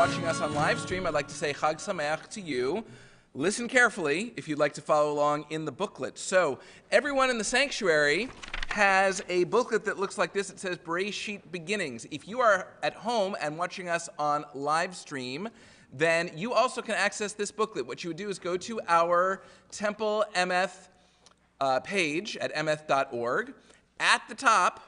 watching us on live stream, I'd like to say Chag Sameach to you. Listen carefully if you'd like to follow along in the booklet. So everyone in the sanctuary has a booklet that looks like this. It says Bereshit Beginnings. If you are at home and watching us on live stream, then you also can access this booklet. What you would do is go to our Temple Emeth page at emeth.org. At the top,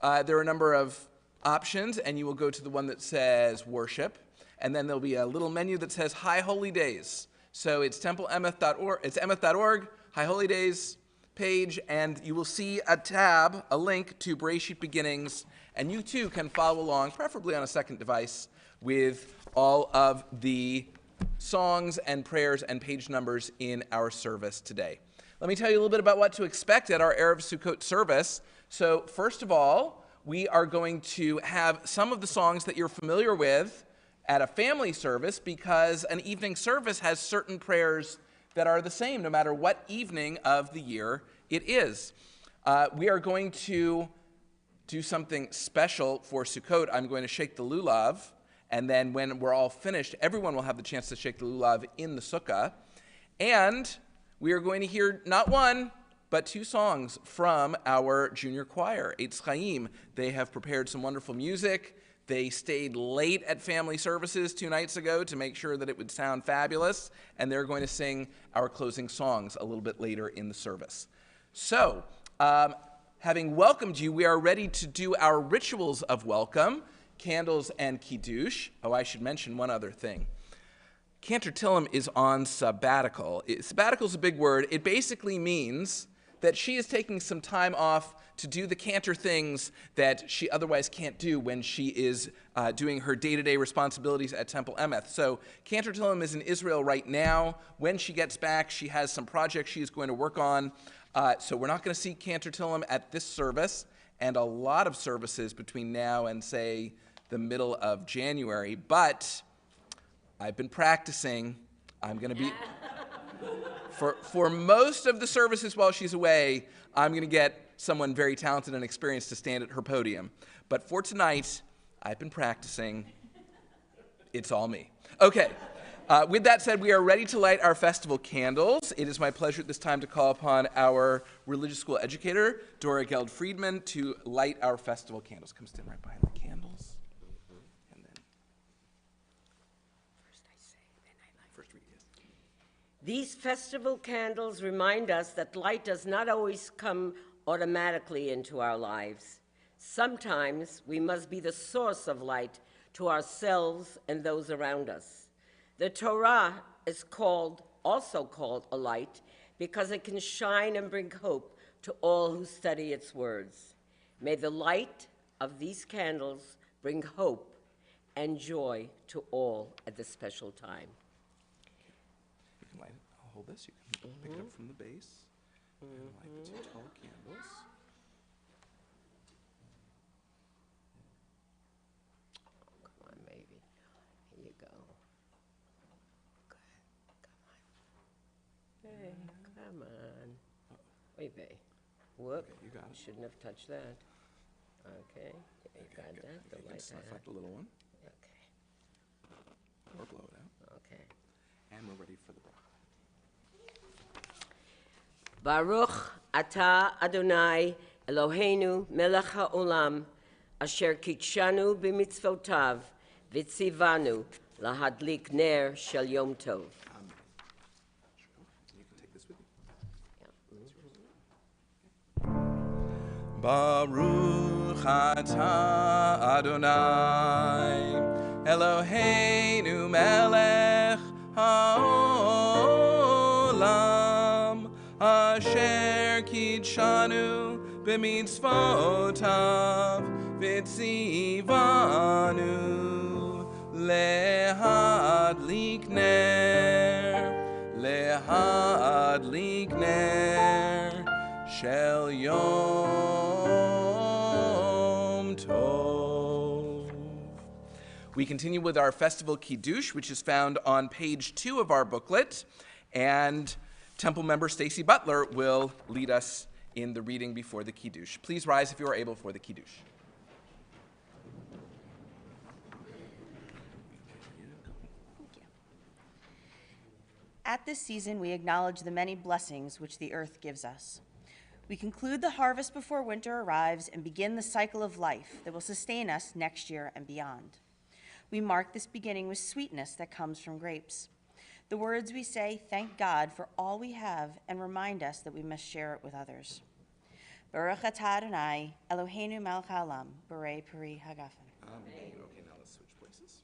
there are a number of options, and you will go to the one that says Worship, and then there'll be a little menu that says High Holy Days. So it's templeemeth.org, it's emeth.org, High Holy Days page, and you will see a tab, a link to Bereshit Beginnings, and you too can follow along, preferably on a second device, with all of the songs and prayers and page numbers in our service today. Let me tell you a little bit about what to expect at our Erev Sukkot service. So first of all, we are going to have some of the songs that you're familiar with at a family service, because an evening service has certain prayers that are the same no matter what evening of the year it is. We are going to do something special for Sukkot. I'm going to shake the lulav, and then when we're all finished, everyone will have the chance to shake the lulav in the sukkah. And we are going to hear not one, but two songs from our junior choir, Eitz Chaim. They have prepared some wonderful music. They stayed late at family services 2 nights ago to make sure that it would sound fabulous, and they're going to sing our closing songs a little bit later in the service. So, having welcomed you, we are ready to do our rituals of welcome, candles and kiddush. Oh, I should mention one other thing. Cantor Tillam is on sabbatical. Sabbatical is a big word. It basically means that she is taking some time off to do the cantor things that she otherwise can't do when she is doing her day-to-day responsibilities at Temple Emeth. So Cantor Tillam is in Israel right now. When she gets back, she has some projects she is going to work on. So we're not going to see Cantor Tillam at this service and a lot of services between now and, say, the middle of January. But I've been practicing. I'm going to be... For most of the services while she's away, I'm going to get someone very talented and experienced to stand at her podium. But for tonight, I've been practicing. It's all me. Okay. With that said, we are ready to light our festival candles. It is my pleasure at this time to call upon our religious school educator, Dora Geld-Friedman, to light our festival candles. Come stand right behind the candles. These festival candles remind us that light does not always come automatically into our lives. Sometimes we must be the source of light to ourselves and those around us. The Torah is also called a light because it can shine and bring hope to all who study its words. May the light of these candles bring hope and joy to all at this special time. Light it. I'll hold this. You can pick it up from the base and light the 2 tall candles. Oh, come on, baby. Here you go. Go ahead. Come on. Hey, come on. Wait, babe. Whoop. Okay, you got it. Shouldn't have touched that. Okay. Yeah, you got that. The You can light snuff out. out the little one Okay. or blow it out. Okay. And we're ready for the bracha. Baruch Ata Adonai Eloheinu Melech HaOlam Asher Kitshanu B'mitzvotav V'tzivanu Lahadlik Ner Shel Yom Tov. You can take this with you. Baruch Ata Adonai Eloheinu Melech HaOlam Asher Kitshanu B'mitzvotav V'tzivanu Lehadlik Ner Shel Yom Tov. We continue with our festival Kiddush, which is found on page 2 of our booklet, and Temple member Stacy Butler will lead us in the reading before the Kiddush. Please rise if you are able for the Kiddush. At this season, we acknowledge the many blessings which the earth gives us. We conclude the harvest before winter arrives and begin the cycle of life that will sustain us next year and beyond. We mark this beginning with sweetness that comes from grapes. The words we say thank God for all we have and remind us that we must share it with others. Baruch atah Adonai, Eloheinu melech haolam, borei peri hagafen. Amen. Okay, now let's switch places.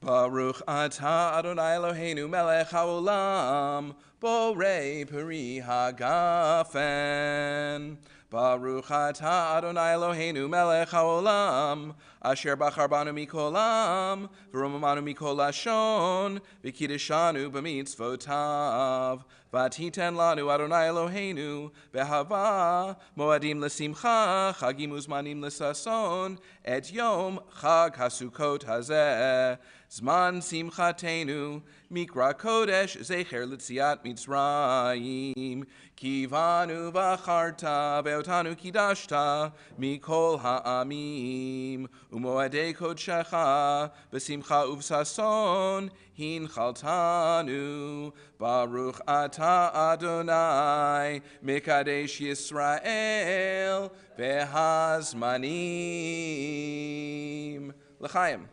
Baruch atah Adonai Eloheinu melech haolam, borei peri hagafen. Baruch atah Adonai Eloheinu melech haolam, asher bachar banu mikol am, v'romamanu mikol lashon, v'kiddeshanu b'mitzvotav. V'titen lanu Adonai Eloheinu, behava, moadim l'simcha, chagim uzmanim l'sason, et yom chag hasukot hazeh. Zman simchatenu, mikra kodesh, zecher l'tziat mitzrayim. Kivanu v'acharta, ve'otanu kidashta, mikol ha'amim. Umoadei kodshecha, v'simcha uv'sason, hinchaltanu. Baruch atah Adonai, mekadesh Yisrael, v'hazmanim. L'chaim.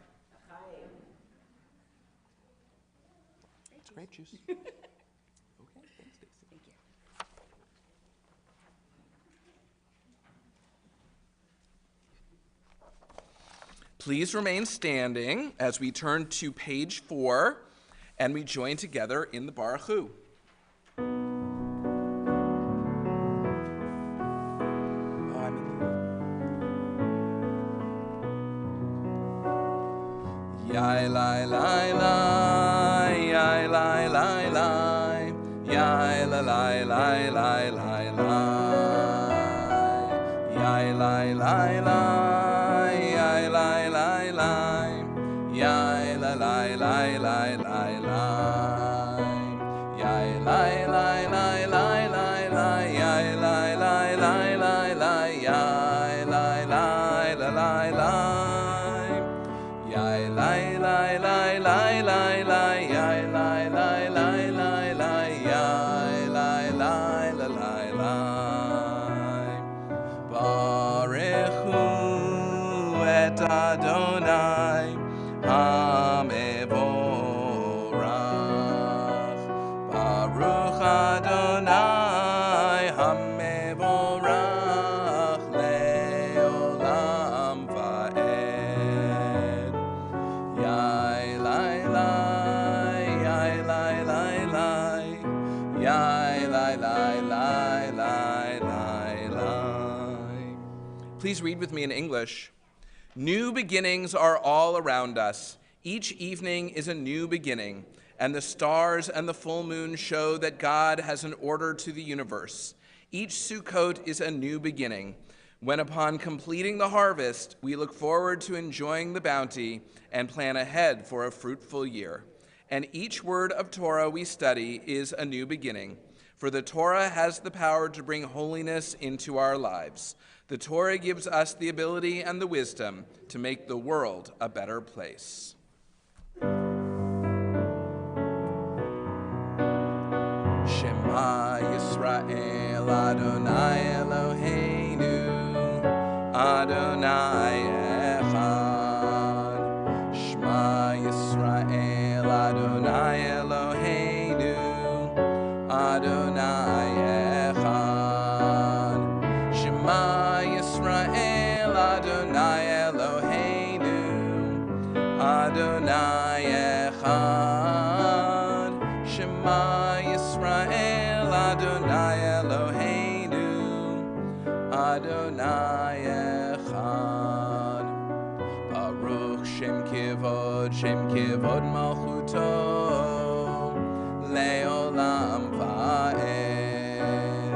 It's grape juice. Okay, thanks, Stacy. Thank you. Please remain standing as we turn to page 4 and we join together in the Baruch Hu. Yai lai lai lai, yai lai lai lai, yai la lai lai lai lai lai, yai lai lai lai, yai lai lai lai, yai la lai lai lai lai lai, yai lai lai lai lai lai lai, yai lai lai lai lai lai, yai lai lai la lai lai. Yai lai lai lai lai lai lai, yai lai lai lai lai lai, yai lai lai la lai lai. Baruch hu et Adonai hamevorach. Baruch Adonai hamevorach leolam va'ed. Yai lai lai, yai lai lai lai, yai lai lai lai lai lai lai. Please read with me in English. New beginnings are all around us. Each evening is a new beginning, and the stars and the full moon show that God has an order to the universe. Each Sukkot is a new beginning, when upon completing the harvest, we look forward to enjoying the bounty and plan ahead for a fruitful year. And each word of Torah we study is a new beginning, for the Torah has the power to bring holiness into our lives. The Torah gives us the ability and the wisdom to make the world a better place. Shema Yisrael Adonai Eloheinu Adonai Echad. Shema Yisrael Adonai Eloheinu Adonai Echad. Shema Yisrael Adonai Eloheinu Adonai Echad. Shema Yisrael Adonai Eloheinu Adonai Echad. Baruch Shem Kivod Malchuto Leolam Va'ed.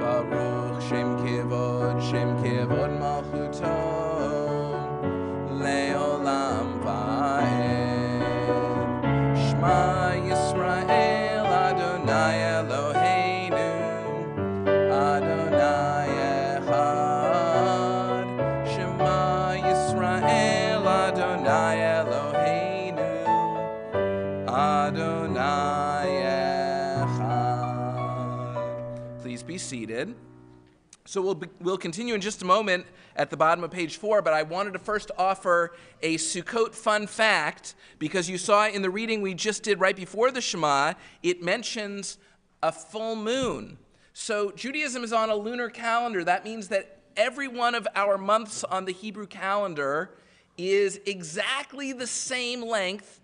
Baruch Shem Kivod Malchuto Leolam Va'ed. Shema Yisrael Adonai Eloheinu Adonai Echad. Shema Yisrael Adonai Eloheinu Adonai be seated. So we'll continue in just a moment at the bottom of page 4, but I wanted to first offer a Sukkot fun fact, because you saw in the reading we just did right before the Shema, it mentions a full moon. So Judaism is on a lunar calendar. That means that every one of our months on the Hebrew calendar is exactly the same length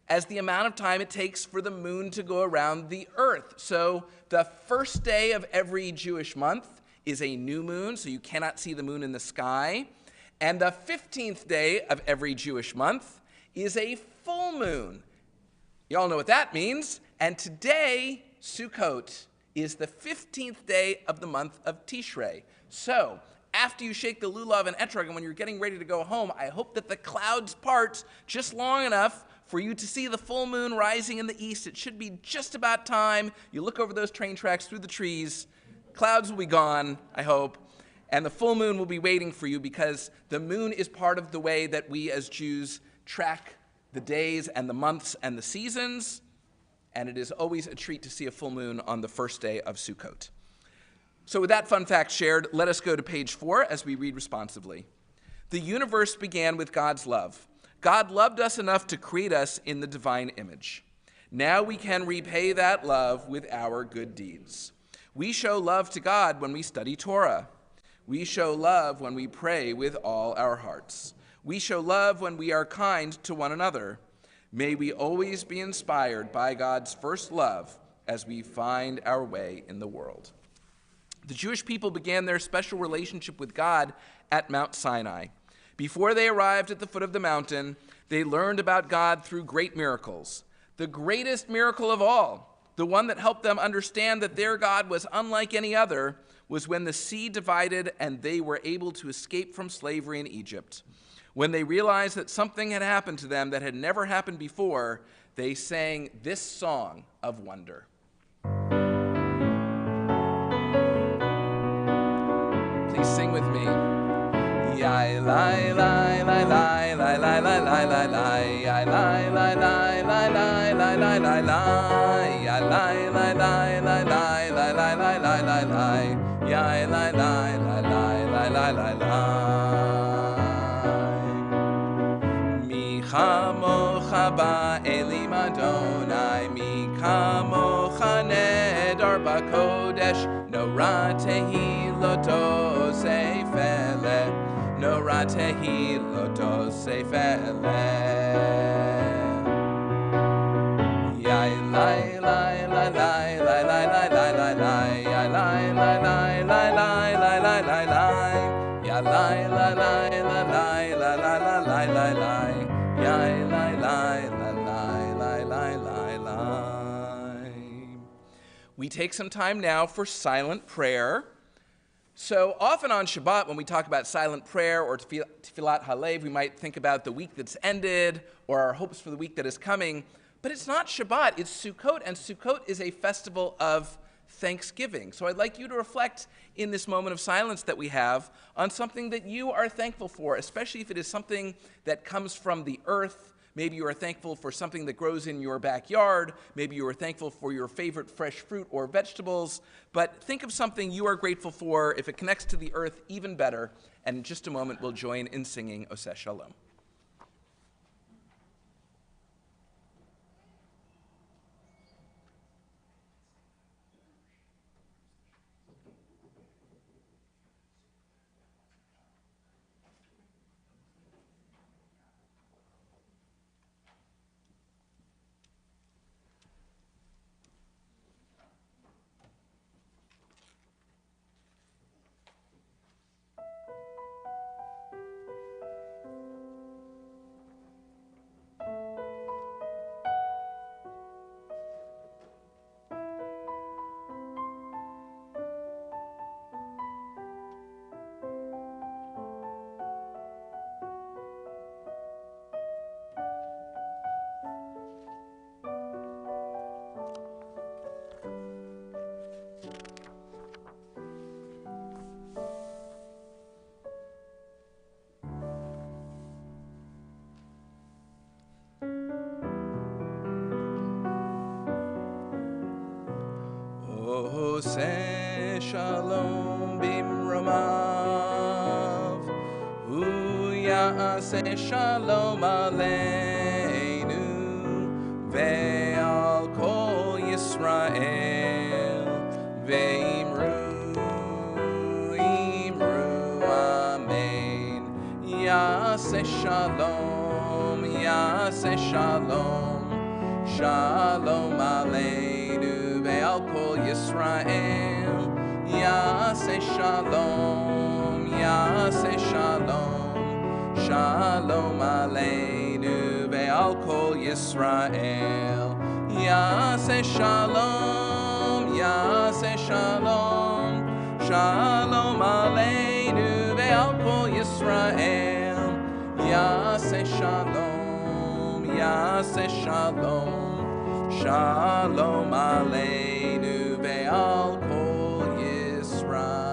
as the amount of time it takes for the moon to go around the earth. So the first day of every Jewish month is a new moon, so you cannot see the moon in the sky. And the 15th day of every Jewish month is a full moon. You all know what that means. And today, Sukkot, is the 15th day of the month of Tishrei. So, after you shake the lulav and etrog, and when you're getting ready to go home, I hope that the clouds part just long enough for you to see the full moon rising in the east. It should be just about time. You look over those train tracks through the trees. Clouds will be gone, I hope, and the full moon will be waiting for you, because the moon is part of the way that we as Jews track the days and the months and the seasons, and it is always a treat to see a full moon on the first day of Sukkot. So with that fun fact shared, let us go to page 4 as we read responsively. The universe began with God's love. God loved us enough to create us in the divine image. Now we can repay that love with our good deeds. We show love to God when we study Torah. We show love when we pray with all our hearts. We show love when we are kind to one another. May we always be inspired by God's first love as we find our way in the world. The Jewish people began their special relationship with God at Mount Sinai. Before they arrived at the foot of the mountain, they learned about God through great miracles. The greatest miracle of all, the one that helped them understand that their God was unlike any other, was when the sea divided and they were able to escape from slavery in Egypt. When they realized that something had happened to them that had never happened before, they sang this song of wonder. Please sing with me. Yai lai lai lai lai lai lai lai lai lai lai yai lai lai lai lai lai lai lai lai lai yai lai lai lai lai lai lai lai lai lai lai lai yai lai lai lai lai lai lai lai lai. Mi chamocha ba'elim Adonai, mi kamocha nedar b'kodesh, nora tehiloto seifele. Nora tehiloto seifele. Yai lai lai lai lai lai lai lai lai lai lai yai lai lai lai lai lai lai lai lai lai yai lai lai lai lai lai lai lai lai lai lai yai lai lai lai lai lai lai lai. We take some time now for silent prayer. So often on Shabbat, when we talk about silent prayer or Tfilat Halev, we might think about the week that's ended or our hopes for the week that is coming. But it's not Shabbat, it's Sukkot, and Sukkot is a festival of thanksgiving. So I'd like you to reflect in this moment of silence that we have on something that you are thankful for, especially if it is something that comes from the earth. Maybe you are thankful for something that grows in your backyard. Maybe you are thankful for your favorite fresh fruit or vegetables. But think of something you are grateful for. If it connects to the earth, even better. And in just a moment, we'll join in singing Oseh Shalom. Ose shalom bimromav, Hu ya'aseh shalom aleinu, ve'al kol Yisrael, ve'imru amen. Ya'aseh shalom, ya'aseh shalom, shalom aleinu, ve'al kol Yisrael, ya'aseh shalom, ya'aseh shalom, shalom aleinu, ve'al kol Yisrael, ya'aseh shalom, ya'aseh shalom, shalom aleinu, ve'al kol Yisrael, ya'aseh shalom, ya'aseh shalom, shalom aleinu, ve'al kol Yisrael.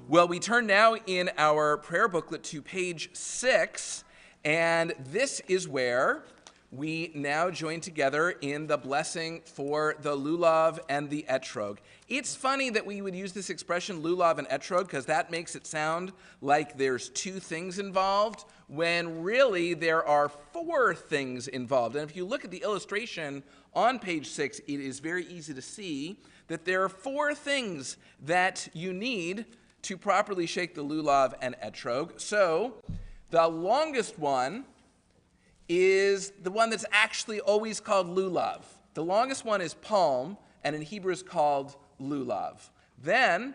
Well, we turn now in our prayer booklet to page 6, and this is where we now join together in the blessing for the lulav and the etrog. It's funny that we would use this expression lulav and etrog because that makes it sound like there's 2 things involved, when really there are 4 things involved. And if you look at the illustration on page 6, it is very easy to see that there are 4 things that you need to properly shake the lulav and etrog. So the longest one is the one that's actually always called lulav. The longest one is palm, and in Hebrew is called lulav. Then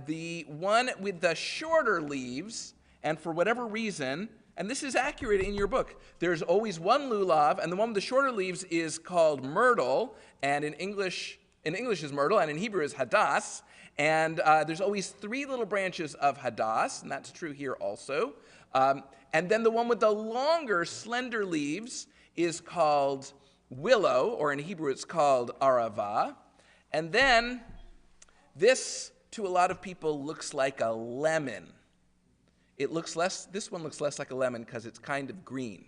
the one with the shorter leaves, and for whatever reason, and this is accurate in your book, there's always one lulav, and the one with the shorter leaves is called myrtle, and in English is myrtle, and in Hebrew is hadass. And there's always 3 little branches of hadass, and that's true here also. And then the one with the longer, slender leaves is called willow, or in Hebrew it's called arava. And then this, to a lot of people, looks like a lemon. This one looks less like a lemon because it's kind of green.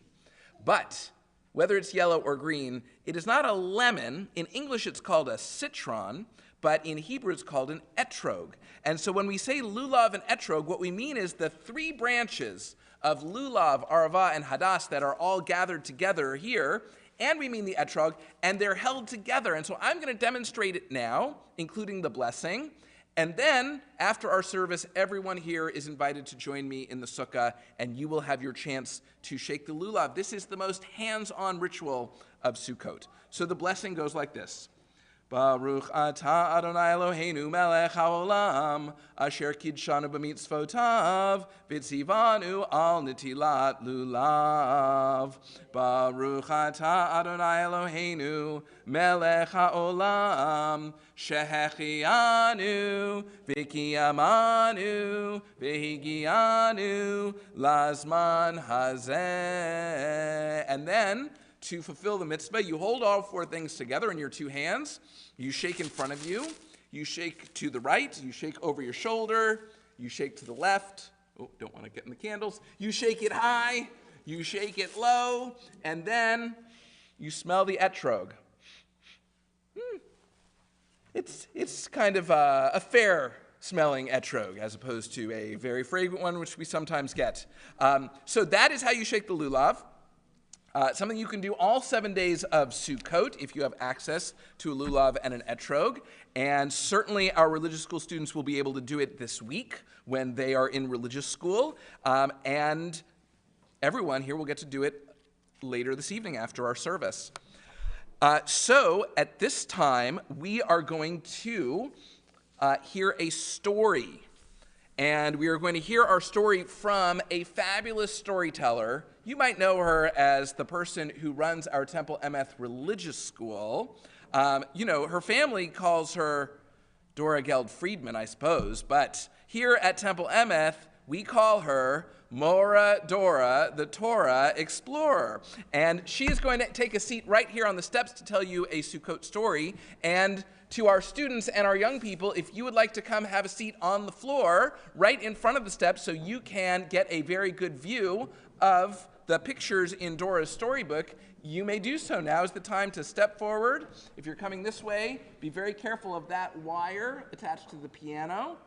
But whether it's yellow or green, it is not a lemon. In English it's called a citron, but in Hebrew it's called an etrog. And so when we say lulav and etrog, what we mean is the 3 branches of lulav, arava, and hadass that are all gathered together here, and we mean the etrog, and they're held together. And so I'm going to demonstrate it now, including the blessing. And then, after our service, everyone here is invited to join me in the sukkah, and you will have your chance to shake the lulav. This is the most hands-on ritual of Sukkot. So the blessing goes like this. Baruch atah Adonai Eloheinu melech haolam, asher kidshanu b'mitzvotav, v'tzivanu al netilat lulav. Baruch atah Adonai Eloheinu melech haolam, shehechianu v'kiyamanu v'higianu lazman hazeh. And then, to fulfill the mitzvah, you hold all 4 things together in your 2 hands. You shake in front of you. You shake to the right. You shake over your shoulder. You shake to the left. Oh, don't want to get in the candles. You shake it high. You shake it low. And then you smell the etrog. It's kind of a fair smelling etrog as opposed to a very fragrant one, which we sometimes get. So that is how you shake the lulav. Something you can do all 7 days of Sukkot if you have access to a lulav and an etrog. And certainly our religious school students will be able to do it this week when they are in religious school. And everyone here will get to do it later this evening after our service. So at this time, we are going to hear a story. And we are going to hear our story from a fabulous storyteller. You might know her as the person who runs our Temple Emeth religious school. Her family calls her Dora Geld Friedman, I suppose. But here at Temple Emeth, we call her Mora Dora, the Torah Explorer. And she is going to take a seat right here on the steps to tell you a Sukkot story. And to our students and our young people, if you would like to come have a seat on the floor right in front of the steps so you can get a very good view of the pictures in Dora's storybook, you may do so. Now is the time to step forward. If you're coming this way, be very careful of that wire attached to the piano.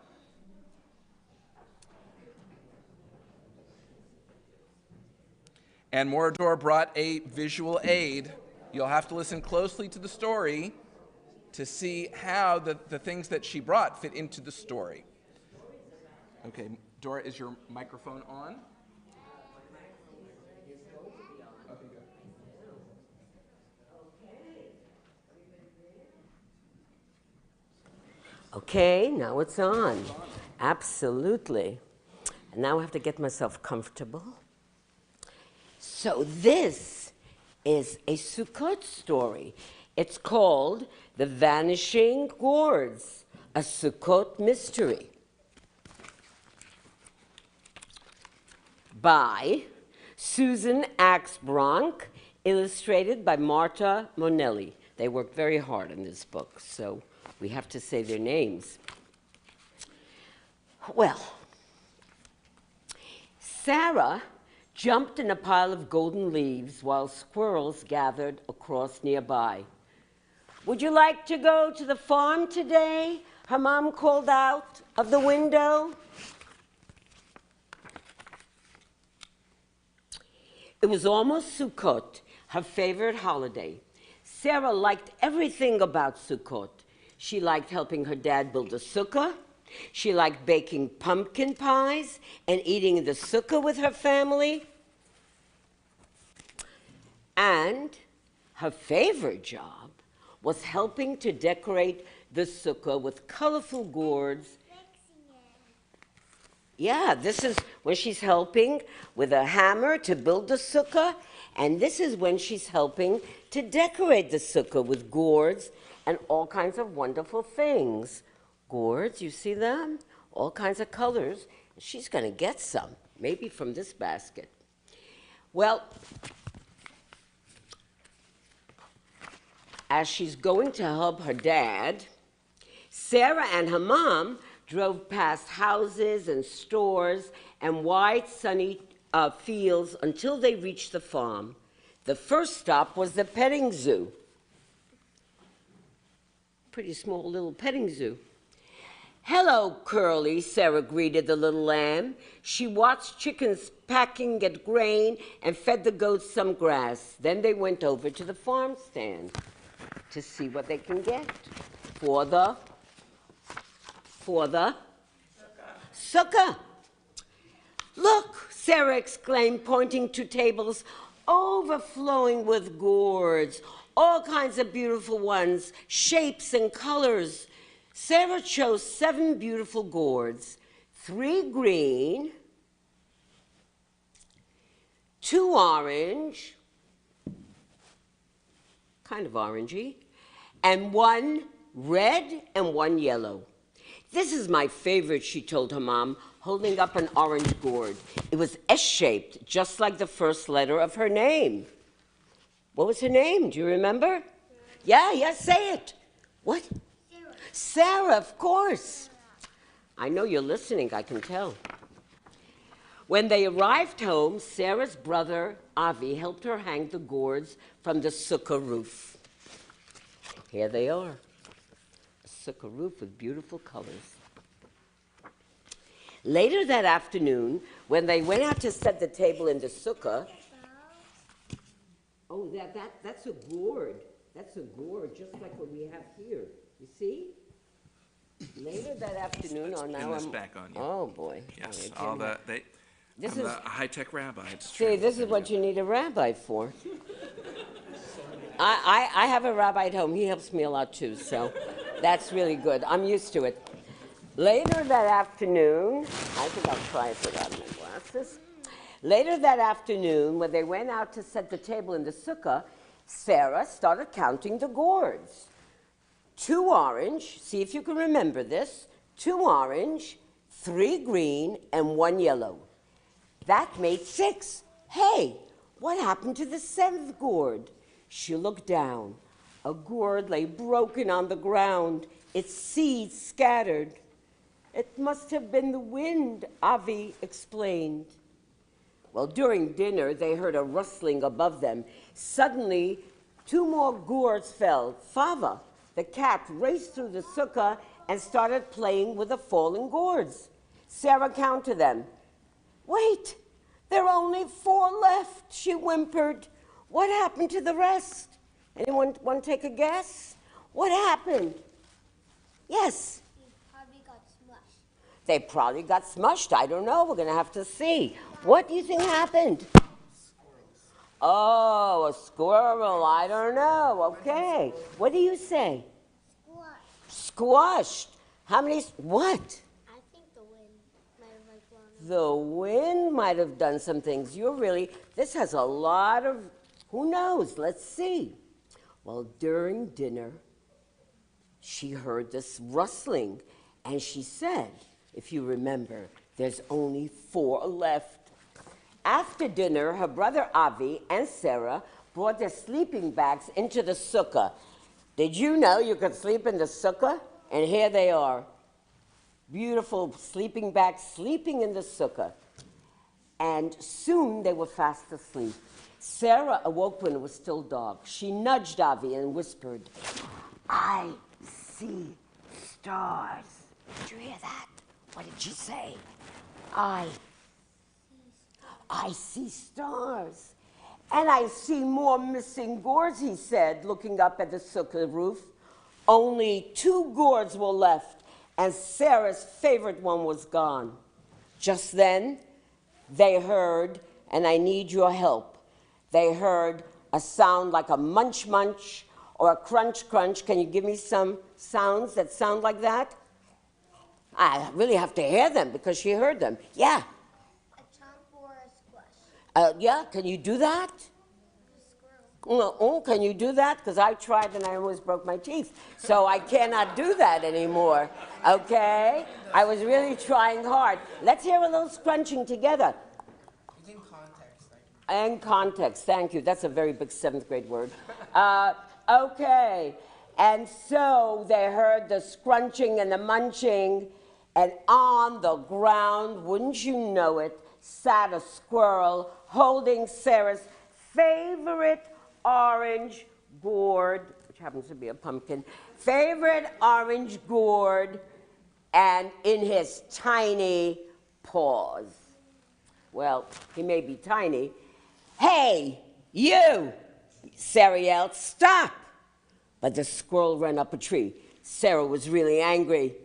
And Morador brought a visual aid. You'll have to listen closely to the story to see how the things that she brought fit into the story. Okay, Dora, is your microphone on? Okay, now it's on. Absolutely. And now I have to get myself comfortable. So this is a Sukkot story. It's called The Vanishing Gourds, a Sukkot mystery. By Susan Axbronk, illustrated by Marta Monelli. They worked very hard on this book, so we have to say their names. Well, Sarah jumped in a pile of golden leaves while squirrels gathered across nearby. "Would you like to go to the farm today?" her mom called out of the window. It was almost Sukkot, her favorite holiday. Sarah liked everything about Sukkot. She liked helping her dad build a sukkah. She liked baking pumpkin pies and eating in the sukkah with her family. And her favorite job was helping to decorate the sukkah with colorful gourds. Yeah, this is when she's helping with a hammer to build the sukkah, and this is when she's helping to decorate the sukkah with gourds and all kinds of wonderful things. Gourds, you see them? All kinds of colors. She's going to get some, maybe from this basket. Well, as she's going to help her dad, Sarah and her mom drove past houses and stores and wide sunny fields until they reached the farm. The first stop was the petting zoo. Pretty small little petting zoo. "Hello, Curly," Sarah greeted the little lamb. She watched chickens packing at grain and fed the goats some grass. Then they went over to the farm stand to see what they can get for the sukkah. "Look," Sarah exclaimed, pointing to tables overflowing with gourds, all kinds of beautiful ones, shapes and colors. Sarah chose 7 beautiful gourds, 3 green, 2 orange, kind of orangey, and 1 red and 1 yellow. "This is my favorite," she told her mom, holding up an orange gourd. It was S-shaped, just like the first letter of her name. What was her name? Do you remember? Yeah, say it. What? Sarah, of course. I know you're listening, I can tell. When they arrived home, Sarah's brother, Avi, helped her hang the gourds from the sukkah roof. Here they are. A sukkah roof with beautiful colors. Later that afternoon, when they went out to set the table in the sukkah, oh, that's a gourd. That's a gourd, just like what we have here. You see? Later that afternoon, Let's pin this back on you. Oh boy. Yes, Okay, all Jim. I'm the high-tech rabbi. It's See, true. this is what you need a rabbi for. I have a rabbi at home. He helps me a lot too, so that's really good. I'm used to it. Later that afternoon, I think I'll try it without my glasses. Later that afternoon, when they went out to set the table in the sukkah, Sarah started counting the gourds. 2 orange, see if you can remember this, 2 orange, 3 green, and 1 yellow. That made 6. Hey, what happened to the 7th gourd? She looked down. A gourd lay broken on the ground, its seeds scattered. It must have been the wind, Avi explained. Well, during dinner, they heard a rustling above them. Suddenly, 2 more gourds fell. Fava, the cat, raced through the sukkah and started playing with the falling gourds. Sarah counted them. Wait, there are only 4 left, she whimpered. What happened to the rest? Anyone want to take a guess? What happened? Yes. They probably got smushed. I don't know. We're going to have to see. What do you think happened? Oh, a squirrel. I don't know. Okay. What do you say? Squashed. How many? What? I think the wind might have blown them. The wind might have done some things. This has a lot of, who knows? Let's see. Well, during dinner, she heard this rustling, and she said, if you remember, there's only 4 left. After dinner, her brother Avi and Sarah brought their sleeping bags into the sukkah. Did you know you could sleep in the sukkah? And here they are. Beautiful sleeping bags sleeping in the sukkah. And soon they were fast asleep. Sarah awoke when it was still dark. She nudged Avi and whispered, I see stars. Did you hear that? What did she say? I see stars. And I see more missing gourds, he said, looking up at the sukkah roof. Only 2 gourds were left, and Sarah's favorite one was gone. Just then, they heard, and I need your help, they heard a sound like a munch munch or a crunch crunch. Can you give me some sounds that sound like that? I really have to hear them because she heard them. Yeah. A chomp or a squash. Yeah, can you do that? A squirrel. Oh, can you do that? Because I tried and I almost broke my teeth. So I cannot do that anymore. Okay? I was really trying hard. Let's hear a little scrunching together. It's in context. And context, thank you. That's a very big 7th grade word. Okay. And so they heard the scrunching and the munching, and on the ground, wouldn't you know it, sat a squirrel holding Sarah's favorite orange gourd, which happens to be a pumpkin, favorite orange gourd, and in his tiny paws. Well, he may be tiny. Hey, you, Sarah yelled, stop! But the squirrel ran up a tree. Sarah was really angry.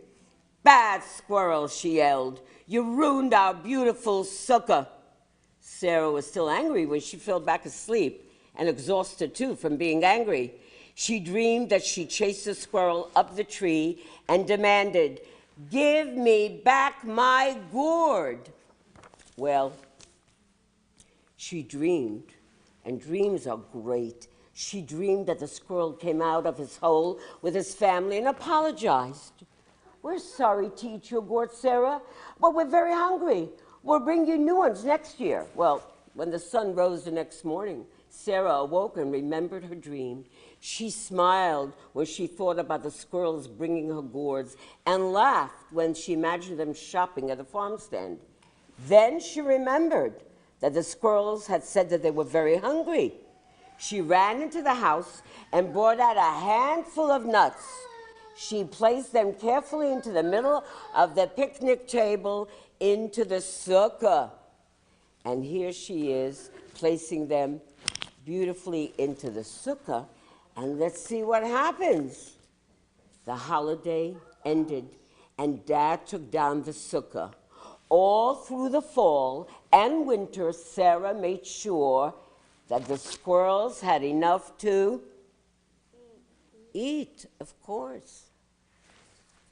Bad squirrel, she yelled. You ruined our beautiful sukkah. Sarah was still angry when she fell back asleep, and exhausted too from being angry. She dreamed that she chased the squirrel up the tree and demanded, give me back my gourd. Well, she dreamed, and dreams are great. She dreamed that the squirrel came out of his hole with his family and apologized. We're sorry to eat your gourd, Sarah, but we're very hungry. We'll bring you new ones next year. Well, when the sun rose the next morning, Sarah awoke and remembered her dream. She smiled when she thought about the squirrels bringing her gourds and laughed when she imagined them shopping at a farm stand. Then she remembered that the squirrels had said that they were very hungry. She ran into the house and brought out a handful of nuts. She placed them carefully into the middle of the picnic table into the sukkah. And here she is, placing them beautifully into the sukkah. And let's see what happens. The holiday ended, and Dad took down the sukkah. All through the fall and winter, Sarah made sure that the squirrels had enough to eat, of course.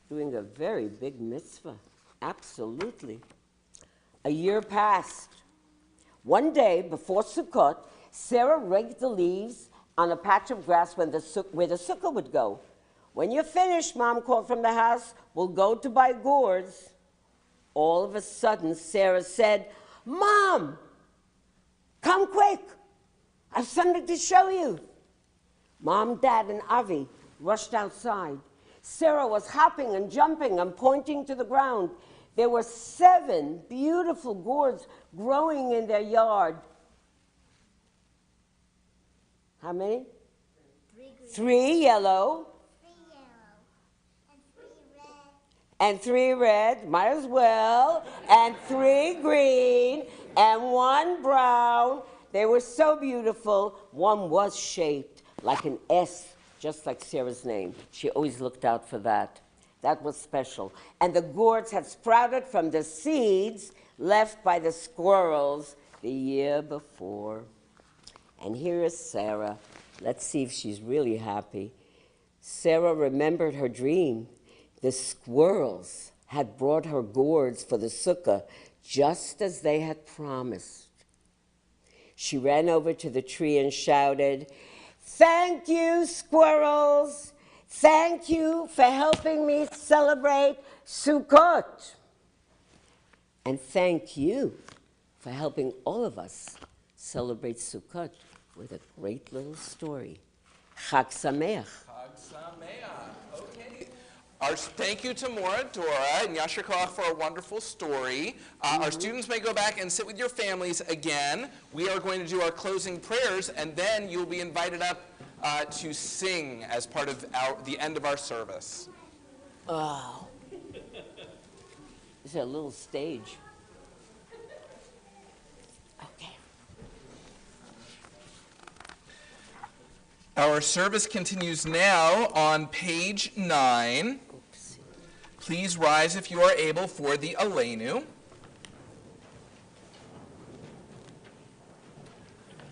Doing a very big mitzvah, absolutely. A year passed. One day before Sukkot, Sarah raked the leaves on a patch of grass where the sukkah would go. When you're finished, Mom called from the house, we'll go to buy gourds. All of a sudden, Sarah said, Mom, come quick. I've something to show you. Mom, Dad, and Avi rushed outside. Sarah was hopping and jumping and pointing to the ground. There were 7 beautiful gourds growing in their yard. How many? 3 yellow. 3 yellow. And 3 red. And 3 red, might as well. And 3 green. And 1 brown. They were so beautiful. One was shaped like an S, just like Sarah's name. She always looked out for that. That was special. And the gourds had sprouted from the seeds left by the squirrels the year before. And here is Sarah. Let's see if she's really happy. Sarah remembered her dream. The squirrels had brought her gourds for the sukkah just as they had promised. She ran over to the tree and shouted, "Thank you, squirrels! Thank you for helping me celebrate Sukkot. And thank you for helping all of us celebrate Sukkot with a great little story. Chag Sameach. Chag Sameach. Okay. Thank you to Mora, Dora, and Yasher Koach for a wonderful story. Our students may go back and sit with your families again. We are going to do our closing prayers, and then you'll be invited up to sing as part of the end of our service. Oh. It's a little stage. Okay. Our service continues now on page 9. Oopsie. Please rise if you are able for the Aleinu.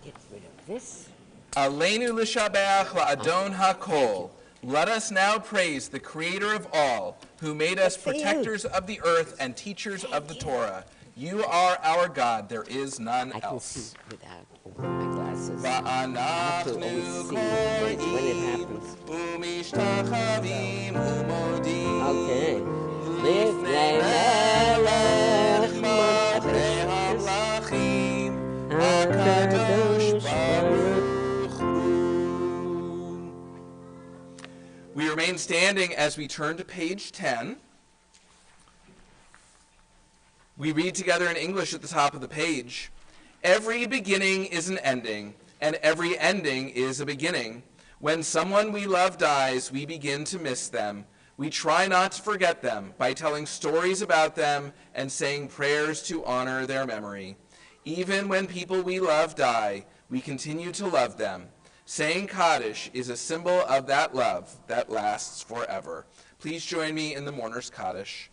Get rid of this. Aleinu l'shabeach la'adon hakol. Let us now praise the Creator of all, who made us protectors of the earth and teachers of the Torah. You are our God. There is none I can else. see without my glasses. I have to always see when it happens. Okay. Lifnei melech HaKadosh Baruch Hu. We remain standing as we turn to page 10. We read together in English at the top of the page. Every beginning is an ending, and every ending is a beginning. When someone we love dies, we begin to miss them. We try not to forget them by telling stories about them and saying prayers to honor their memory. Even when people we love die, we continue to love them. Saying Kaddish is a symbol of that love that lasts forever. Please join me in the mourner's Kaddish.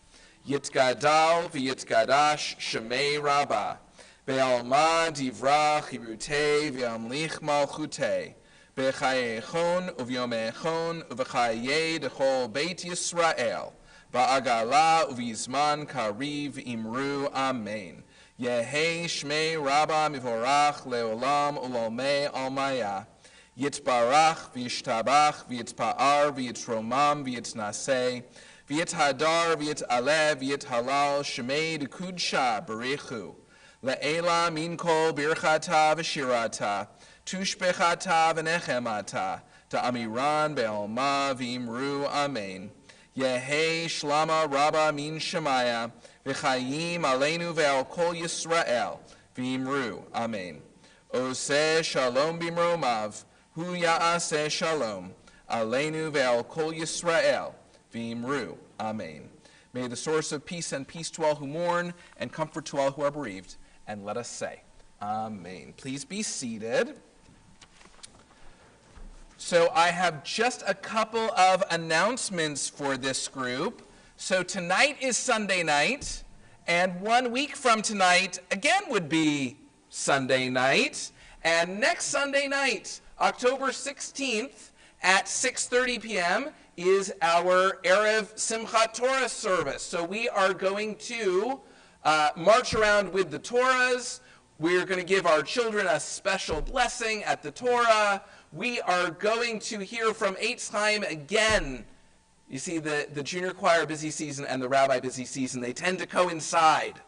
Yitgadal v'yitgadash shemei rabbah, be'alma divra chirutei v'amlich malchutei, be'chayechon uvyomechon uv'chayei dechol beit Yisrael, ba'agala uv'yizman kariv imru amen. Yehei shmei rabbah mivorach leolam ulomei almaya. Yitbarach v'yishtabach v'yitpa'ar v'yitromam v'yitnaseh v'yithadar v'yit'aleh v'yithalal shemei d'kudsha b'rechu le'ela min kol birchata v'shirata tushbechata v'nechemata ta'amiran be'alma v'imru amen. Yehei shlama rabba min shemaya v'chayim aleinu ve'al kol Yisrael v'imru amen. Oseh shalom b'mromav Hu ya'aseh shalom, aleinu ve'al kol Yisrael, v'imru, amen. May the source of peace and peace to all who mourn, and comfort to all who are bereaved, and let us say, amen. Please be seated. So I have just a couple of announcements for this group. So tonight is Sunday night, and 1 week from tonight, again, would be Sunday night. And next Sunday night, October 16th at 6:30 p.m. is our Erev Simchat Torah service. So we are going to march around with the Torahs. We're going to give our children a special blessing at the Torah. We are going to hear from Eitz Chaim again. You see, the junior choir busy season and the rabbi busy season, they tend to coincide.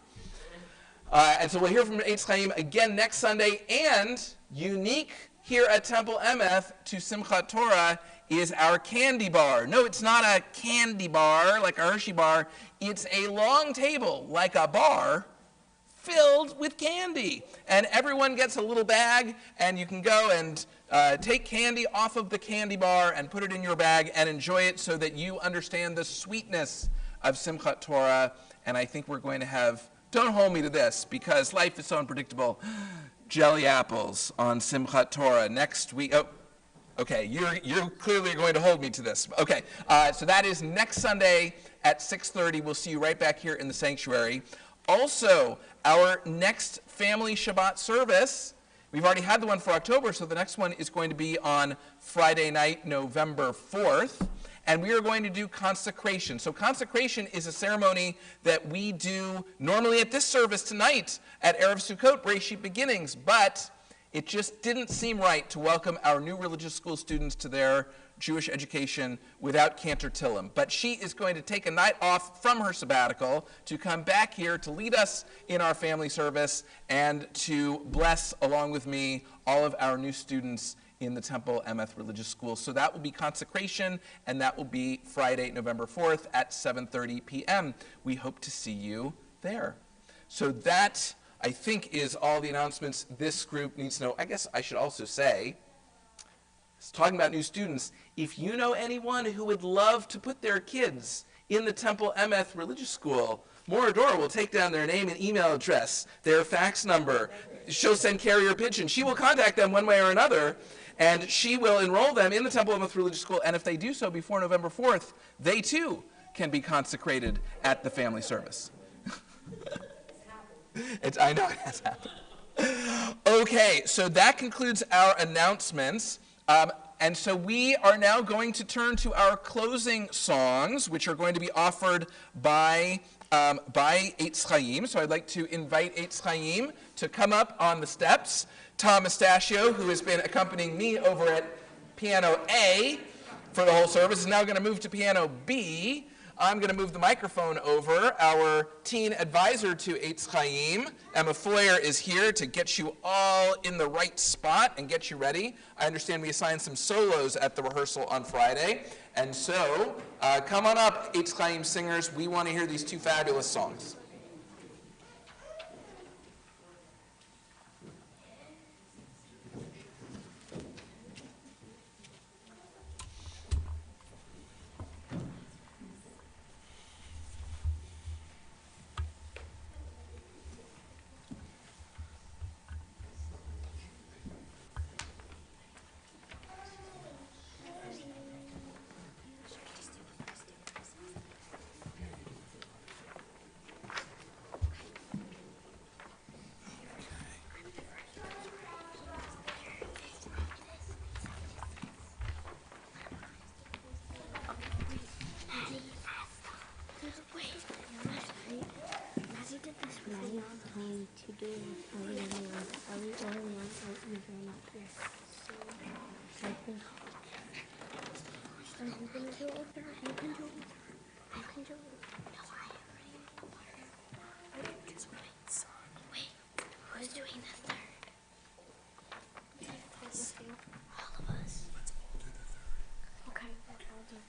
And so we'll hear from Eitz Chaim again next Sunday, and unique here at Temple Emeth to Simchat Torah is our candy bar. No, it's not a candy bar like a Hershey bar. It's a long table like a bar filled with candy. And everyone gets a little bag, and you can go and take candy off of the candy bar and put it in your bag and enjoy it so that you understand the sweetness of Simchat Torah. And I think we're going to have, don't hold me to this because life is so unpredictable, jelly apples on Simchat Torah next week. Oh, okay, you're clearly going to hold me to this. Okay, so that is next Sunday at 6:30. We'll see you right back here in the sanctuary. Also, our next family Shabbat service, we've already had the one for October, so the next one is going to be on Friday night, November 4th. And we are going to do consecration. So consecration is a ceremony that we do normally at this service tonight at Erev Sukkot, Breshit Beginnings, but it just didn't seem right to welcome our new religious school students to their Jewish education without Cantor Tillum. But she is going to take a night off from her sabbatical to come back here to lead us in our family service and to bless, along with me, all of our new students in the Temple Emeth Religious School. So that will be consecration, and that will be Friday, November 4th at 7:30 p.m. We hope to see you there. So that, I think, is all the announcements this group needs to know. I guess I should also say, talking about new students, if you know anyone who would love to put their kids in the Temple Emeth Religious School, Moradora will take down their name and email address, their fax number. She'll send carrier pigeon. She will contact them one way or another, and she will enroll them in the Temple Emeth Religious School, and if they do so before November 4th, they too can be consecrated at the family service. I know it has happened. Okay, so that concludes our announcements. And so we are now going to turn to our closing songs, which are going to be offered by Eitz Chaim. So I'd like to invite Eitz Chaim to come up on the steps. Tom Mustachio, who has been accompanying me over at piano A for the whole service, is now going to move to piano B. I'm going to move the microphone over. Our teen advisor to Eitz Chaim, Emma Foyer, is here to get you all in the right spot and get you ready. I understand we assigned some solos at the rehearsal on Friday. And so, come on up, Eitz Chaim singers. We want to hear these two fabulous songs. Who's doing the third? All of us. Let's all do the third. Okay, I'll do it.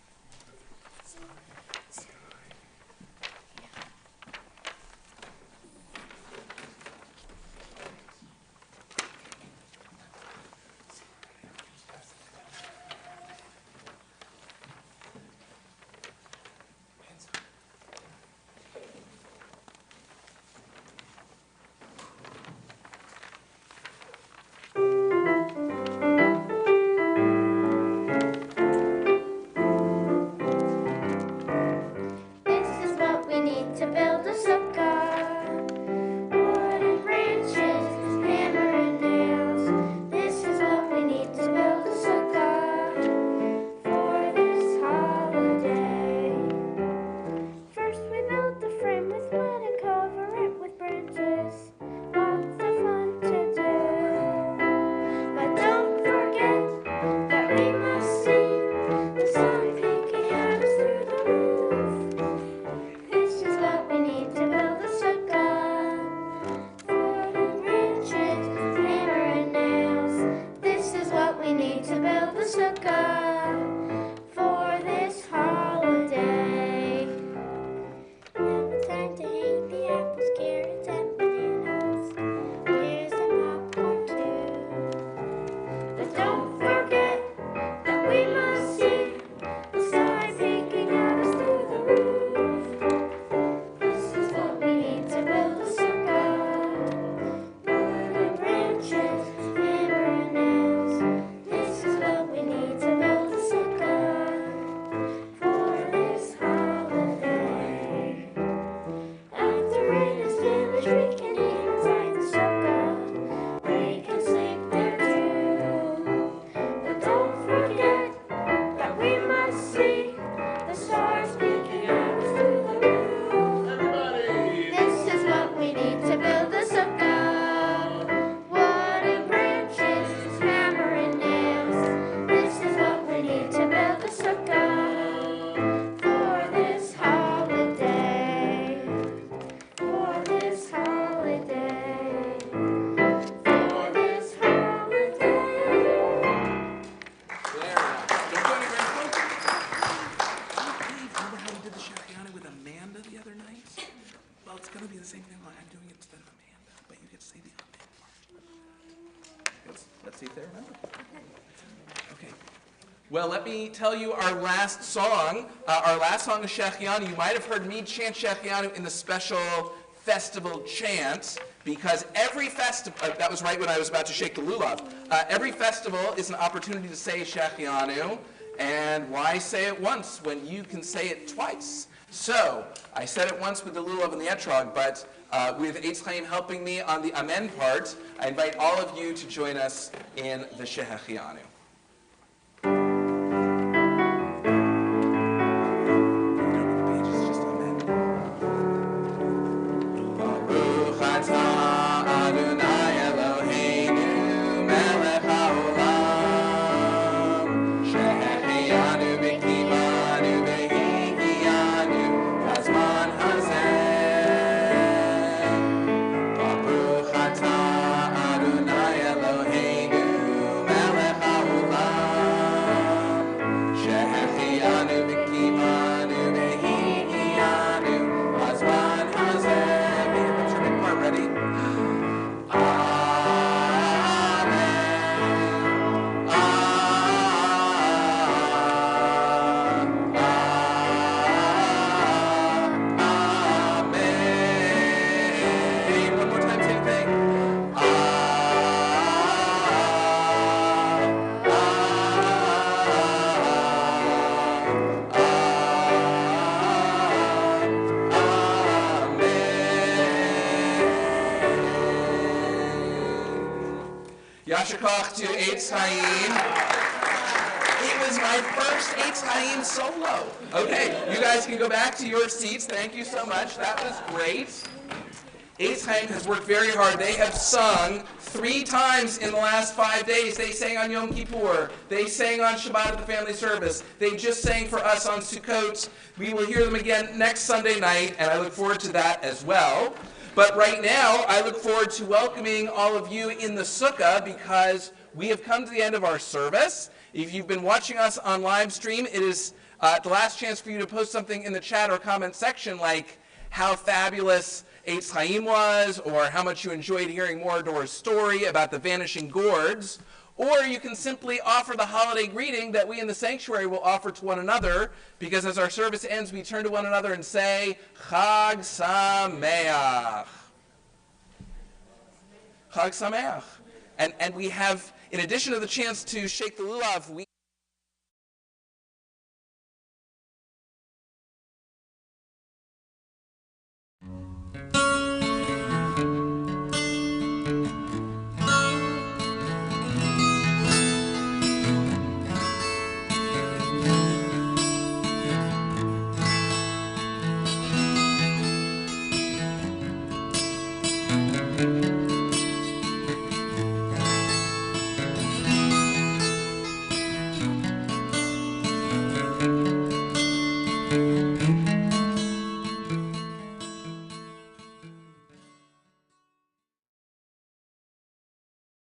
see if they remember. Okay. Well, let me tell you our last song. Our last song is Shechianu. You might have heard me chant Shechianu in the special festival chant, because every festival, that was right when I was about to shake the lulav. Every festival is an opportunity to say Shechianu, and why say it once when you can say it twice? So, I said it once with the lulav and the etrog, but with Eitz Chaim helping me on the amen part, I invite all of you to join us in the Shechianu. Yashikach to Eitz Chaim. It was my first Eitz Chaim solo. Okay, you guys can go back to your seats. Thank you so much. That was great. Eitz Chaim has worked very hard. They have sung 3 times in the last 5 days. They sang on Yom Kippur. They sang on Shabbat at the family service. They just sang for us on Sukkot. We will hear them again next Sunday night, and I look forward to that as well. But right now, I look forward to welcoming all of you in the sukkah, because we have come to the end of our service. If you've been watching us on live stream, it is the last chance for you to post something in the chat or comment section, like how fabulous Eitz Chaim was, or how much you enjoyed hearing Morador's story about the vanishing gourds. Or you can simply offer the holiday greeting that we in the sanctuary will offer to one another, because as our service ends, we turn to one another and say, Chag Sameach. Chag Sameach. And we have, in addition to the chance to shake the lulav, we